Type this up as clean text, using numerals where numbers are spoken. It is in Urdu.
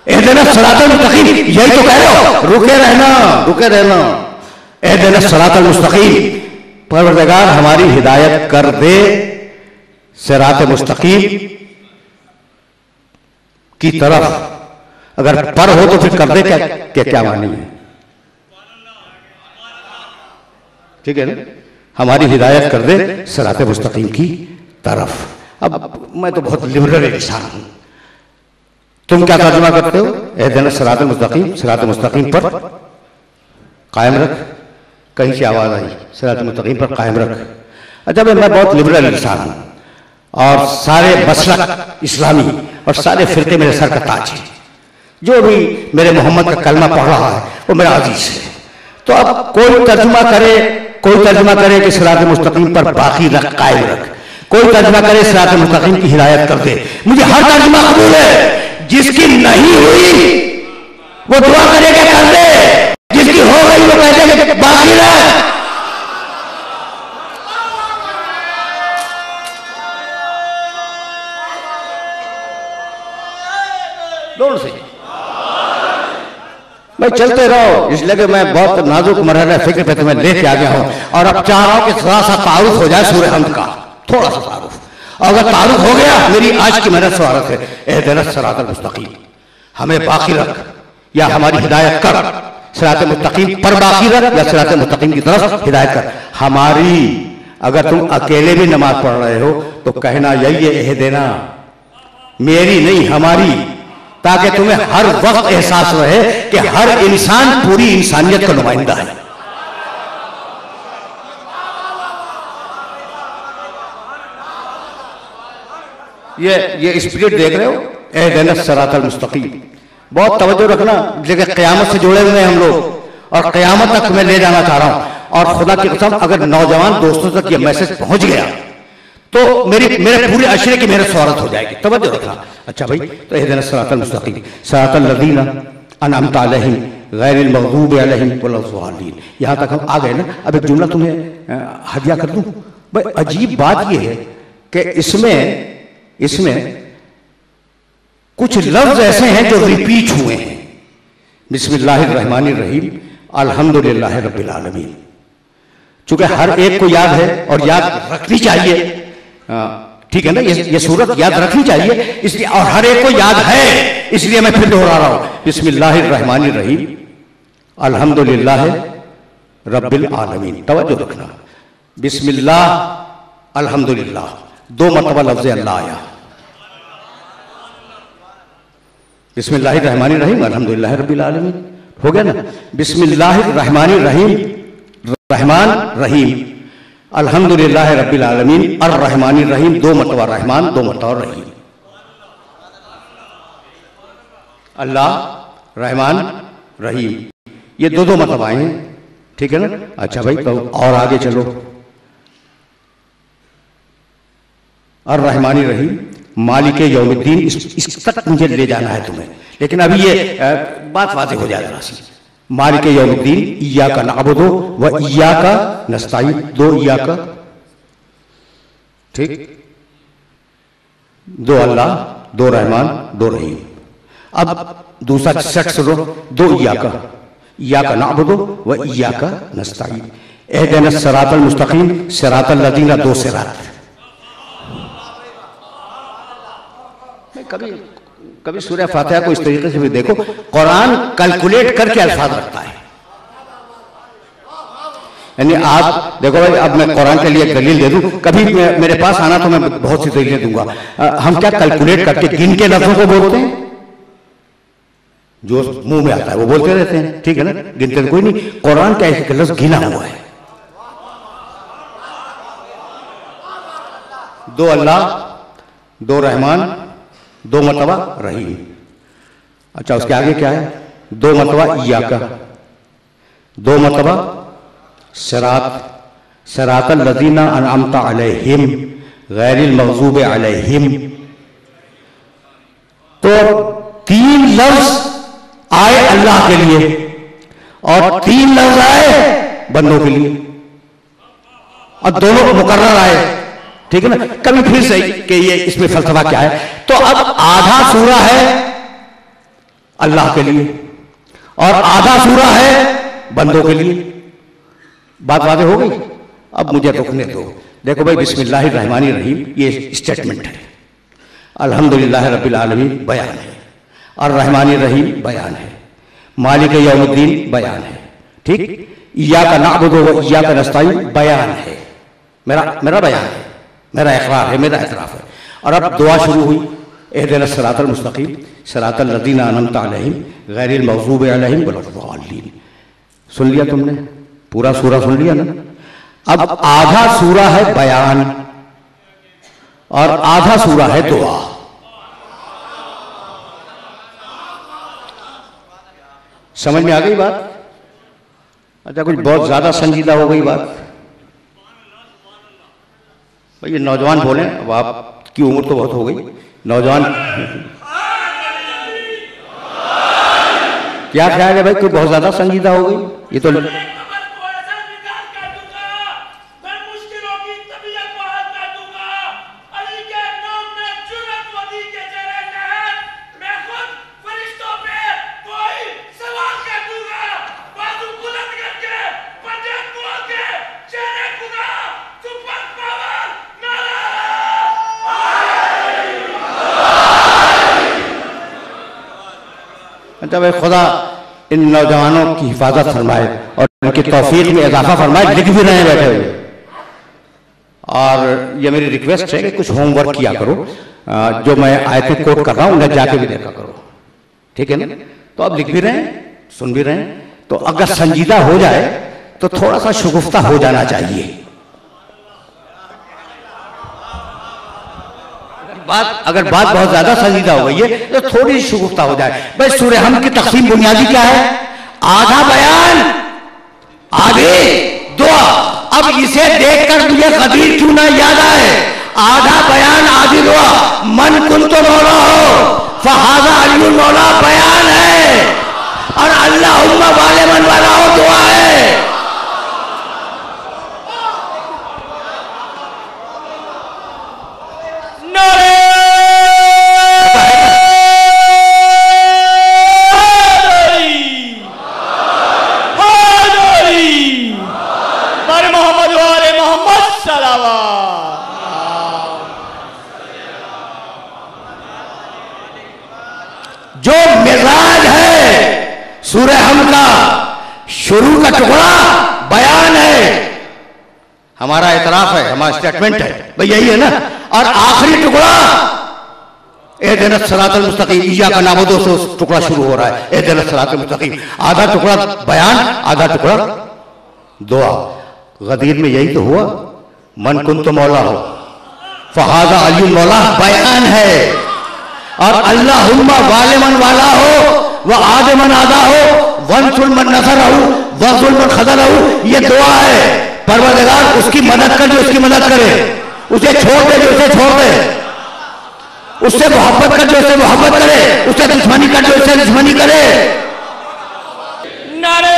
اہدنا الصراط المستقیم، یہی تو کہہ رہے ہو، رکے رہنا اہدنا الصراط المستقیم، پروردگار ہماری ہدایت کر دے صراط مستقیم کی طرف. اگر پر ہو تو پھر کر دے کیا معنی ہے؟ ٹھیک ہے نا، ہماری ہدایت کر دے صراط مستقیم کی طرف. اب میں تو بہت لبرل انسان ہوں، تم کیا ترجمہ کرتے ہو؟ اہدنا الصراط المستقیم، صراط مستقیم پر قائم رکھ. کہیں سے آواز آئی صراط مستقیم پر قائم رکھ. اچھا میں بہت لبرل انسان ہوں اور سارے مسلک اسلامی اور سارے فرقے میرے سر کا تاج ہے. جو بھی میرے محمد کا کلمہ پڑھ رہا ہے وہ میرا عزیز ہے. تو اب کوئی ترجمہ کرے کہ صراط مستقیم پر باقی رکھ، قائم رکھ. کوئی ترجمہ کرے صراط مستقیم کی ہدایت کر دے. مجھے ہر ترجمہ قبول ہے. جس کی نہیں ہوئی وہ دعا کرے کہ کر دے، جس کی ہو گئی وہ کہتے ہیں کہ باقی رکھ. دونوں سے میں چلتے رہو، اس لیے کہ میں بہت نازک مرحلہ فکر پہ تمہیں لے کے آ گیا ہوں، اور اب چاہ رہا ہوں کہ تھوڑا سا تعارف ہو جائے سورہ حمد کا، تھوڑا سا تعارف. اور اگر تعارف ہو گیا، میری آج کی محنت سوالت ہے، اہدنا الصراط المستقیم، ہمیں باقی رکھ یا ہماری ہدایت کر. صراط مستقیم پر باقی رکھ یا صراط مستقیم کی طرف ہدایت کر. ہماری، اگر تم اکیلے بھی نماز پڑھ رہے ہو تو کہنا یہی ہے اہدنا، میری نہیں ہماری، تاکہ تمہیں ہر وقت احساس رہے کہ ہر انسان پوری انسانیت کا نمائندہ ہے. یہ اسپرٹ دیکھ رہے ہو، اہدنا الصراط المستقیم. بہت توجہ رکھنا، لیکن قیامت سے جڑے ہوئے ہیں ہم لوگ، اور قیامت تک تمہیں لے جانا چاہ رہا ہوں. اور خدا کی قسم اگر نوجوان دوستوں تک یہ میسج پہنچ گیا تو میرے پورے عشرے کی محنت سوارت ہو جائے گی. توجہ رکھنا. اچھا بھائی، تو اہدنا الصراط المستقیم صراط الذین انعمت علیہم غیر المغضوب علیہم ولا الضالین. یہاں تک ہم آ گئے نا. اب ایک جملہ تمہیں ہدیہ کر دوں. بھائی عجیب بات یہ ہے کہ اس میں کچھ لفظ ایسے ہیں جو ریپیٹ ہوئے ہیں. بسم اللہ الرحمن الرحیم، الحمدللہ رب العالمین. چونکہ ہر ایک کو یاد ہے اور یاد رکھنی چاہیے، ٹھیک ہے نا، یہ صورت یاد رکھنی چاہیے، اس لیے، اور ہر ایک کو یاد ہے، اس لیے میں پھر دہرا رہا ہوں. بسم اللہ الرحمن الرحیم، الحمدللہ رب العالمین. توجہ رکھنا، بسم اللہ الحمدللہ، 2 مرتبہ لفظ اللہ آیا. بسم اللہ الرحمن الرحیم الحمدللہ رب العالمین، ہو گیا نا. بسم اللہ الرحمن الرحیم، رحمان رحیم، الحمدللہ رب العالمین الرحمن الرحیم، 2 مرتبہ رحمان، 2 مرتبہ رحیم. اللہ رحمان رحیم، یہ 2 مرتبہ آئے ہیں، ٹھیک ہے نا. اچھا بھائی، تو اور آگے چلو. الرحمن الرحیم مالک یوم الدین، اس تک مجھے لے جانا ہے تمہیں، لیکن ابھی یہ بات واضح ہو جائے ذرا سی. مالک یوم الدین، ایاک نعبد و ایاک نستعین، 2 ایاک، ٹھیک، 2 اللہ، 2 رحمان، 2 رحیم. اب دوسرا سیٹ سنو، 2 ایاک نعبد و ایاک نستعین. اہدنا الصراط المستقیم صراط الذین، 2 صراط. کبھی سورہ فاتحہ کو اس طریقے سے بھی دیکھو، قرآن کیلکولیٹ کر کے الفاظ رکھتا ہے. یعنی آپ دیکھو بھائی، اب میں قرآن کے لیے ایک دلیل دے دوں، کبھی میرے پاس آنا تو میں بہت سی دلیلیں دوں گا. ہم کیا کیلکولیٹ کر کے گن کے لفظوں کو بولتے ہیں؟ جو منہ میں آتا ہے وہ بولتے رہتے ہیں، ٹھیک ہے نا، گنتے تو کوئی نہیں. قرآن کا ایک لفظ گنا ہوا ہے. 2 اللہ، 2 رحمان، 2 مرتبہ رحیم. اچھا اس کے آگے کیا ہے؟ 2 مرتبہ ایاک، 2 مرتبہ صراط الذین انعمت علیہم غیر المغضوب علیہم. تو 3 لفظ آئے اللہ کے لیے اور 3 لفظ آئے بندوں کے لیے، اور دونوں مقرر آئے، ٹھیک ہے نا. کبھی پھر سے کہ یہ اس میں فلسفہ کیا ہے. تو اب آدھا سورہ ہے اللہ کے لیے اور آدھا سورہ ہے بندوں کے لیے. بات واضح ہو گئی؟ اب مجھے رکنے دو. دیکھو بھائی بسم اللہ الرحمن الرحیم یہ اسٹیٹمنٹ ہے, الحمدللہ رب العالمین بیان ہے, الرحمن الرحیم بیان ہے, مالک یوم الدین بیان ہے, ٹھیک, ایاک نعبد و ایاک نستعین بیان ہے, میرا بیان ہے, میرا اقرار ہے, میرا اعتراف ہے. اور اب دعا شروع ہوئی, اہدنا الصراط المستقیم صراط الذین انعمت علیہم غیر المغضوب علیہم ولا الضالین. سن لیا تم نے؟ پورا سورہ سن لیا نا؟ اب آدھا سورہ ہے بیان اور آدھا سورہ ہے دعا. سمجھ میں آ گئی بات؟ اچھا کچھ بہت زیادہ سنجیدہ ہو گئی بات. بھئی یہ نوجوان بولیں, اب آپ کی عمر تو بہت ہو گئی. نوجوان کیا خیال ہے بھائی, کوئی بہت زیادہ سنجیدہ ہو گئی؟ یہ تو اچھا بھائی خدا ان نوجوانوں کی حفاظت فرمائے اور ان کی توفیق میں اضافہ فرمائے. لکھ بھی رہے ہیں بیٹھے ہوئے, اور یہ میری ریکویسٹ ہے کہ کچھ ہوم ورک کیا کرو. جو میں آیتیں کوٹ کر رہا ہوں انہیں جا کے بھی دیکھا کرو, ٹھیک ہے نا؟ تو اب لکھ بھی رہے ہیں, سن بھی رہے ہیں, تو اگر سنجیدہ ہو جائے تو تھوڑا سا شگفتہ ہو جانا چاہیے. اگر بات بہت زیادہ سنجیدہ ہو گئی ہے تو تھوڑی شگفتہ ہو جائے. بھائی سورہ حمد کی تقسیم بنیادی کیا ہے؟ آدھا بیان آدھی دعا. اب اسے دیکھ کر مجھے قدیر کیوں نہ یاد آئے؟ آدھا بیان آدھی دعا. من کنت مولا ہو فہذا علی المولا بیان ہے, اور اللہم والے من والا ہو دعا ہے. جو مزاج ہے سورہ حمد کا, شروع کا ٹکڑا بیان ہے, ہمارا اعتراف ہے, ہمارا اسٹیٹمنٹ ہے, بھئی یہی ہے نا. اور آخری ٹکڑا اہدنا الصراط المستقیم ایاک نعبد سے ٹکڑا شروع ہو رہا ہے, اہدنا الصراط المستقیم. آدھا ٹکڑا بیان, آدھا ٹکڑا دعا. غدیر میں یہی تو ہوا, من کنت مولا ہو فہذا علی المولا بیان ہے, اور اللہم والے من والا ہو وعاد من آدھا ہو وانصر من نصر ہو وانصر من خذل ہو. یہ دعا ہے. پروردگار اس کی مدد کر جو اس کی مدد کرے, اسے چھوڑ دے جو اسے چھوڑ دے, اس سے محبت کر جو اسے محبت کرے, اس سے دشمنی کر جو اسے دشمنی کرے. نعرہ